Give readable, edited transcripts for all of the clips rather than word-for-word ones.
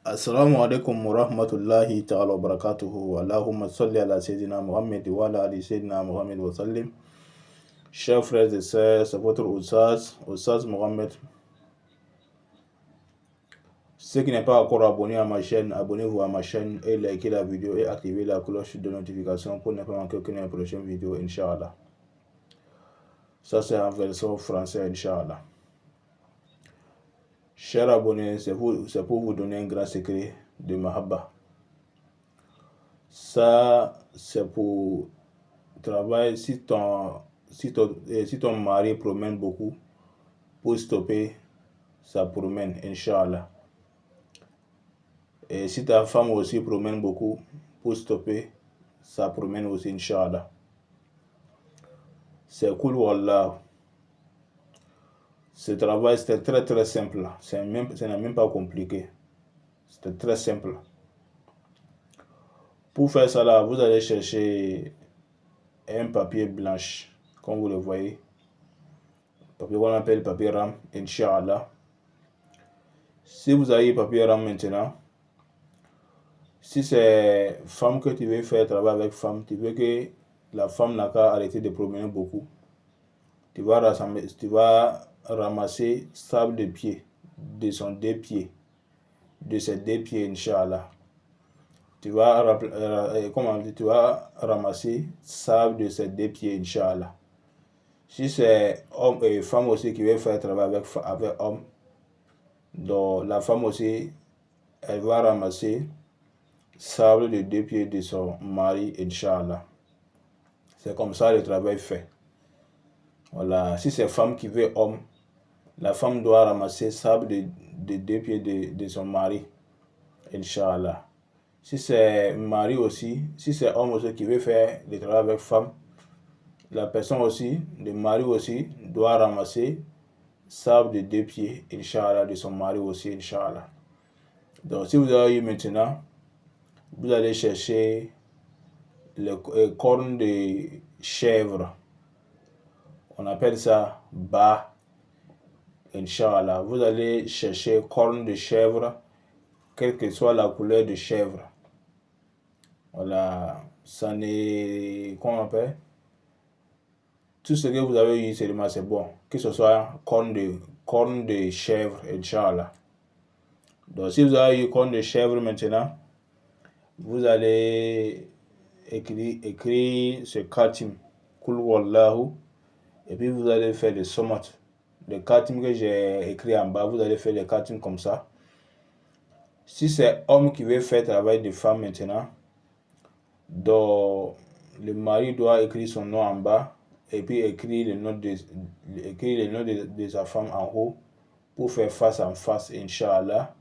Assalamu alaikum wa rahmatullahi ta'ala wa barakatuhu. Allahumma salli ala Sayyidina Muhammad wa ala ali Sayyidina Muhammad wa sallim. Chers frères et sœurs, c'est votre Oussaz Mohamed. Ceux qui n'est pas encore abonné à ma chaîne, abonnez-vous à ma chaîne et likez la vidéo et activez la cloche de notification pour ne pas manquer aucune prochaine vidéo, Inch'Allah. Ça, c'est en version français, Inch'Allah. Chers abonnés, c'est pour vous donner un grand secret de Mahabba. Ça, c'est pour travailler si ton mari promène beaucoup, pour stopper sa promène, Inch'Allah. Et si ta femme aussi promène beaucoup, pour stopper sa promène aussi, Inch'Allah. C'est cool, Wallah. Ce travail, c'était très très simple. Ce n'est même pas compliqué. C'était très simple. Pour faire ça, là, vous allez chercher un papier blanche, comme vous le voyez. Papier qu'on appelle papier ram, Inch'Allah. Si vous avez papier ram maintenant, si c'est femme que tu veux faire travailler avec femme, tu veux que la femme n'a qu'à arrêter de promener beaucoup, tu vas ramasser sable de pied, de ses deux pieds, Inch'Allah. Tu vas ramasser sable de ses deux pieds, Inch'Allah. Si c'est homme et femme aussi qui veut faire travailler avec homme, donc la femme aussi, elle va ramasser sable de deux pieds de son mari, Inch'Allah. C'est comme ça le travail fait. Voilà. Si c'est femme qui veut homme, la femme doit ramasser sable de deux pieds de son mari, Inch'Allah. Si c'est mari aussi, si c'est homme aussi qui veut faire le travail avec femme, la personne aussi, le mari aussi, doit ramasser sable de deux pieds, Inch'Allah, de son mari aussi, Inch'Allah. Donc, si vous avez eu maintenant, vous allez chercher les cornes de chèvre. On appelle ça bas, Inch'Allah. Vous allez chercher cornes de chèvre, quelle que soit la couleur de chèvre. Voilà, ça n'est, comment on appelle? Tout ce que vous avez eu seulement, c'est bon. Que ce soit cornes de chèvre, Inch'Allah. Donc, si vous avez eu cornes de chèvre maintenant, vous allez écrire ce khatim, Kul Wallahu, et puis vous allez faire des somat. Le khatim que j'ai écrit en bas, vous allez faire le khatim comme ça. Si c'est homme qui veut faire travail de femme maintenant, donc le mari doit écrire son nom en bas et puis écrire le nom de sa femme en haut pour faire face en face, Inch'Allah.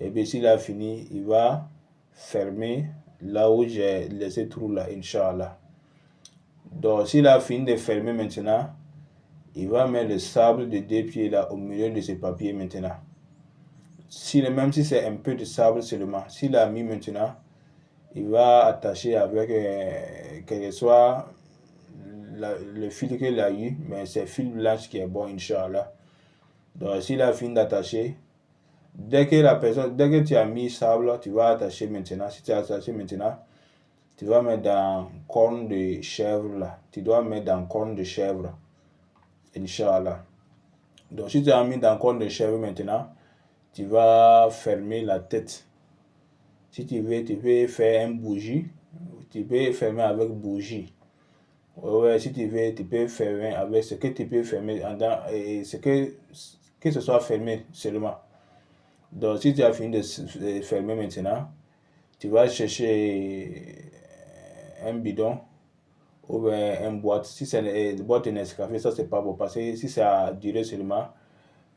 Et puis s'il a fini, il va fermer là où j'ai laissé trou là, Inch'Allah. Donc s'il a fini de fermer maintenant, il va mettre le sable de deux pieds là au milieu de ses papiers maintenant. Même si c'est un peu de sable seulement, s'il a mis maintenant, il va attacher avec quel que soit le fil qu'il a eu, mais c'est fil blanche qui est bon, Inch'Allah. Donc s'il a fini d'attacher, dès que tu as mis sable, tu vas attacher maintenant. Si tu as attaché maintenant, tu vas mettre dans corne de chèvre là. Tu dois mettre dans corne de chèvre, Inch'Allah. Donc si tu as mis dans corne de chèvre maintenant, tu vas fermer la tête. Si tu veux, tu peux faire une bougie. Tu peux fermer avec bougie. Ouais, si tu veux, tu peux fermer avec ce que tu peux fermer et que ce soit fermé seulement. Donc, si tu as fini de fermer maintenant, tu vas chercher un bidon ou bien une boîte. Si c'est une boîte de Nescafé, ça c'est pas bon parce que si ça a duré seulement,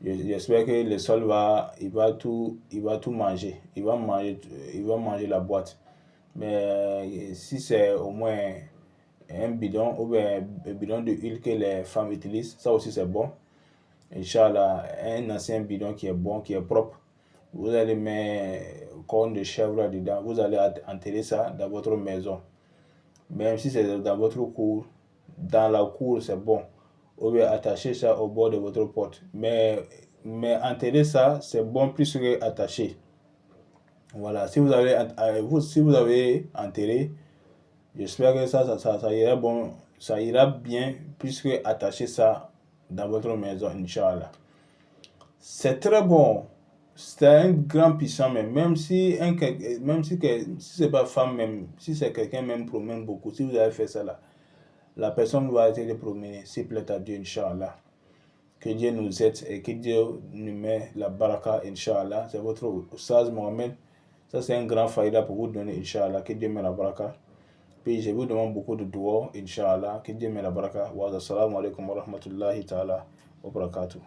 j'espère que le sol il va tout manger. Il va manger la boîte. Mais si c'est au moins un bidon ou bien un bidon d'huile que les femmes utilisent, ça aussi c'est bon. Inch'Allah, un ancien bidon qui est bon, qui est propre. Vous allez mettre corne de chèvre dedans. Vous allez enterrer ça dans votre maison. Même si c'est dans votre cour, dans la cour c'est bon. Ou bien attacher ça au bord de votre porte. Mais enterrer ça, c'est bon plus que attacher. Voilà, si vous avez enterré, j'espère que ça ira bon, ça ira bien, puisque attachez ça dans votre maison, Inch'Allah. C'est très bon. C'est un grand puissant, même si si c'est pas femme, même si c'est quelqu'un même promène beaucoup, si vous avez fait ça là, la personne va arrêter de promener, s'il plaît à Dieu, Inch'Allah. Que Dieu nous aide et que Dieu nous met la baraka, Inch'Allah. C'est votre Oustaz Mohamed. Ça, c'est un grand faïda pour vous donner, Inch'Allah. Que Dieu met la baraka. Puis, je vous demande beaucoup de doigts, Inch'Allah. Que Dieu met la baraka. Wa assalamu alaikum wa rahmatullahi ta'ala wa barakatuh.